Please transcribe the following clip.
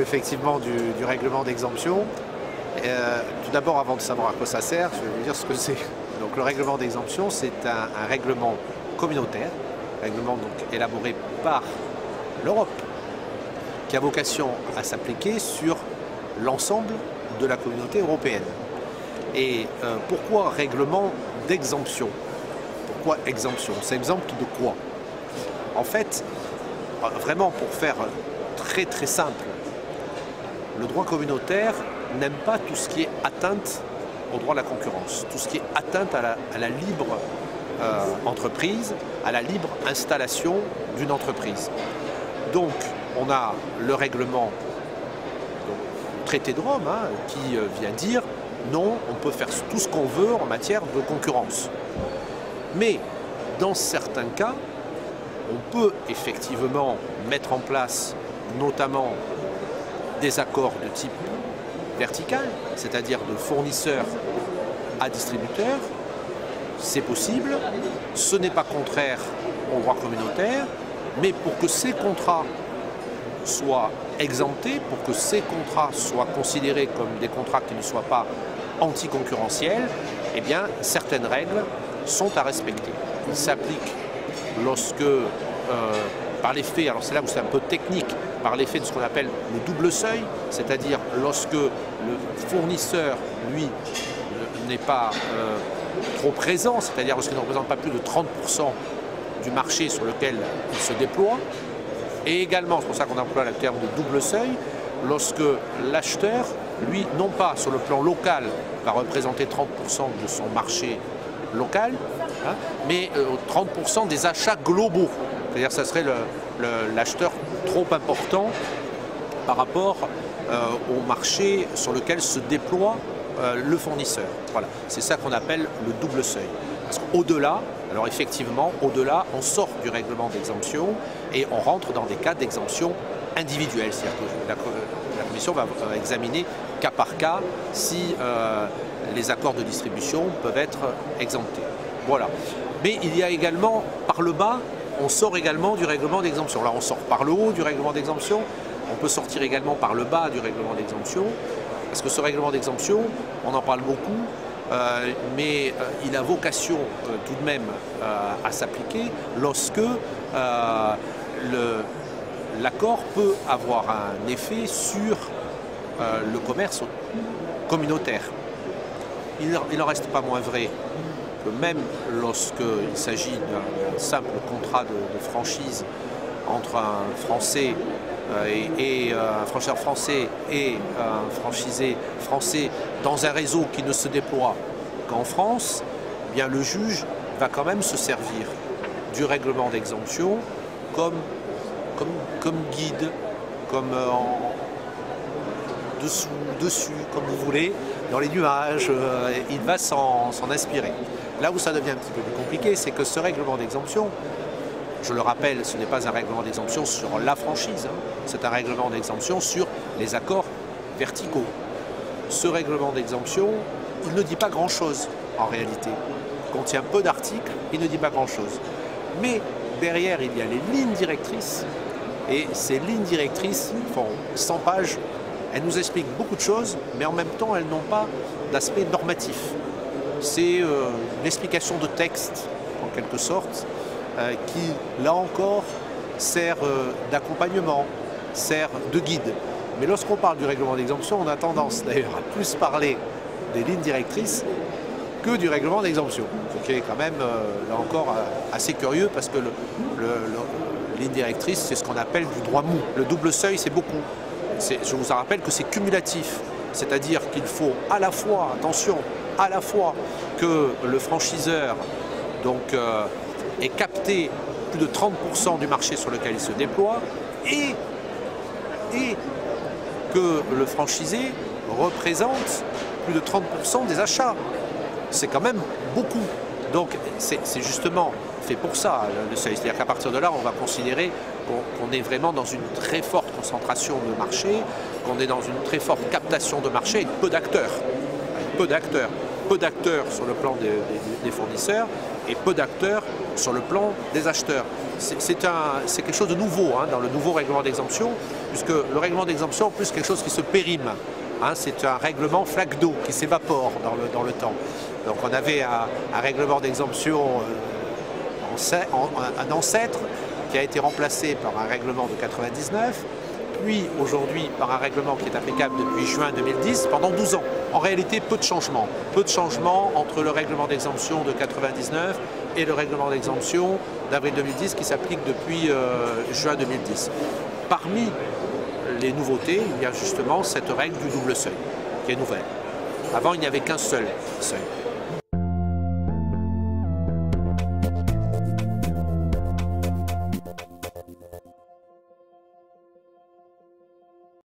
effectivement du règlement d'exemption. Tout d'abord, avant de savoir à quoi ça sert, je vais vous dire ce que c'est. Donc le règlement d'exemption, c'est un règlement communautaire, règlement donc élaboré par l'Europe, qui a vocation à s'appliquer sur l'ensemble de la communauté européenne. Et pourquoi règlement d'exemption? Pourquoi exemption? C'est exempte de quoi? En fait, vraiment pour faire très très simple, le droit communautaire n'aime pas tout ce qui est atteinte au droit de la concurrence, tout ce qui est atteinte à la libre entreprise, à la libre installation d'une entreprise. Donc on a le règlement, le traité de Rome, qui vient dire non, on peut faire tout ce qu'on veut en matière de concurrence. Mais dans certains cas, on peut effectivement mettre en place notamment des accords de type vertical, c'est-à-dire de fournisseur à distributeur. C'est possible, ce n'est pas contraire au droit communautaire, mais pour que ces contrats soient exemptés, pour que ces contrats soient considérés comme des contrats qui ne soient pas anticoncurrentiels, eh bien, certaines règles sont à respecter. Ils s'appliquent lorsque, par l'effet, alors c'est là où c'est un peu technique, par l'effet de ce qu'on appelle le double seuil, c'est-à-dire lorsque le fournisseur, lui, n'est pas trop présent, c'est-à-dire lorsqu'il ne représente pas plus de 30% du marché sur lequel il se déploie, et également, c'est pour ça qu'on emploie le terme de double seuil, lorsque l'acheteur, lui, non pas sur le plan local, va représenter 30% de son marché local, mais 30% des achats globaux. C'est-à-dire que ça serait l'acheteur trop important par rapport au marché sur lequel se déploie le fournisseur. Voilà, c'est ça qu'on appelle le double seuil. Parce qu'au-delà, alors effectivement, au-delà, on sort du règlement d'exemption et on rentre dans des cas d'exemption individuelle. C'est-à-dire que la Commission va examiner cas par cas si les accords de distribution peuvent être exemptés. Voilà. Mais il y a également, par le bas, on sort également du règlement d'exemption. Là, on sort par le haut du règlement d'exemption. On peut sortir également par le bas du règlement d'exemption. Parce que ce règlement d'exemption, on en parle beaucoup, mais il a vocation tout de même à s'appliquer lorsque l'accord peut avoir un effet sur le commerce communautaire. Il n'en reste pas moins vrai que même lorsqu'il s'agit d'un simple contrat de franchise entre un Français et un franchiseur français et un franchisé français dans un réseau qui ne se déploie qu'en France, eh bien le juge va quand même se servir du règlement d'exemption comme guide, comme dessus, comme vous voulez, dans les nuages, il va s'en inspirer. Là où ça devient un petit peu plus compliqué, c'est que ce règlement d'exemption, je le rappelle, ce n'est pas un règlement d'exemption sur la franchise, c'est un règlement d'exemption sur les accords verticaux. Ce règlement d'exemption, il ne dit pas grand-chose en réalité. Il contient peu d'articles, il ne dit pas grand-chose. Mais derrière, il y a les lignes directrices, et ces lignes directrices font 100 pages. Elles nous expliquent beaucoup de choses, mais en même temps, elles n'ont pas d'aspect normatif. C'est une explication de texte, en quelque sorte, qui, là encore, sert d'accompagnement, sert de guide. Mais lorsqu'on parle du règlement d'exemption, on a tendance d'ailleurs à plus parler des lignes directrices que du règlement d'exemption. Ce qui est quand même, là encore, assez curieux, parce que ligne directrice, c'est ce qu'on appelle du droit mou. Le double seuil, c'est beaucoup. Je vous en rappelle que c'est cumulatif. C'est-à-dire qu'il faut à la fois, attention, à la fois que le franchiseur donc, ait capté plus de 30% du marché sur lequel il se déploie et que le franchisé représente plus de 30% des achats. C'est quand même beaucoup. Donc c'est justement fait pour ça, le seuil. C'est-à-dire qu'à partir de là, on va considérer qu'on est vraiment dans une très forte concentration de marché, qu'on est dans une très forte captation de marché avec peu d'acteurs. Peu d'acteurs sur le plan des fournisseurs et peu d'acteurs sur le plan des acheteurs. C'est quelque chose de nouveau dans le nouveau règlement d'exemption, puisque le règlement d'exemption, en plus, quelque chose qui se périme. C'est un règlement flaque d'eau qui s'évapore dans le temps. Donc on avait un règlement d'exemption, un ancêtre, qui a été remplacé par un règlement de 99, puis aujourd'hui par un règlement qui est applicable depuis juin 2010, pendant 12 ans. En réalité, peu de changements. Peu de changements entre le règlement d'exemption de 99 et le règlement d'exemption d'avril 2010 qui s'applique depuis juin 2010. Parmi les nouveautés, il y a justement cette règle du double seuil, qui est nouvelle. Avant, il n'y avait qu'un seul seuil.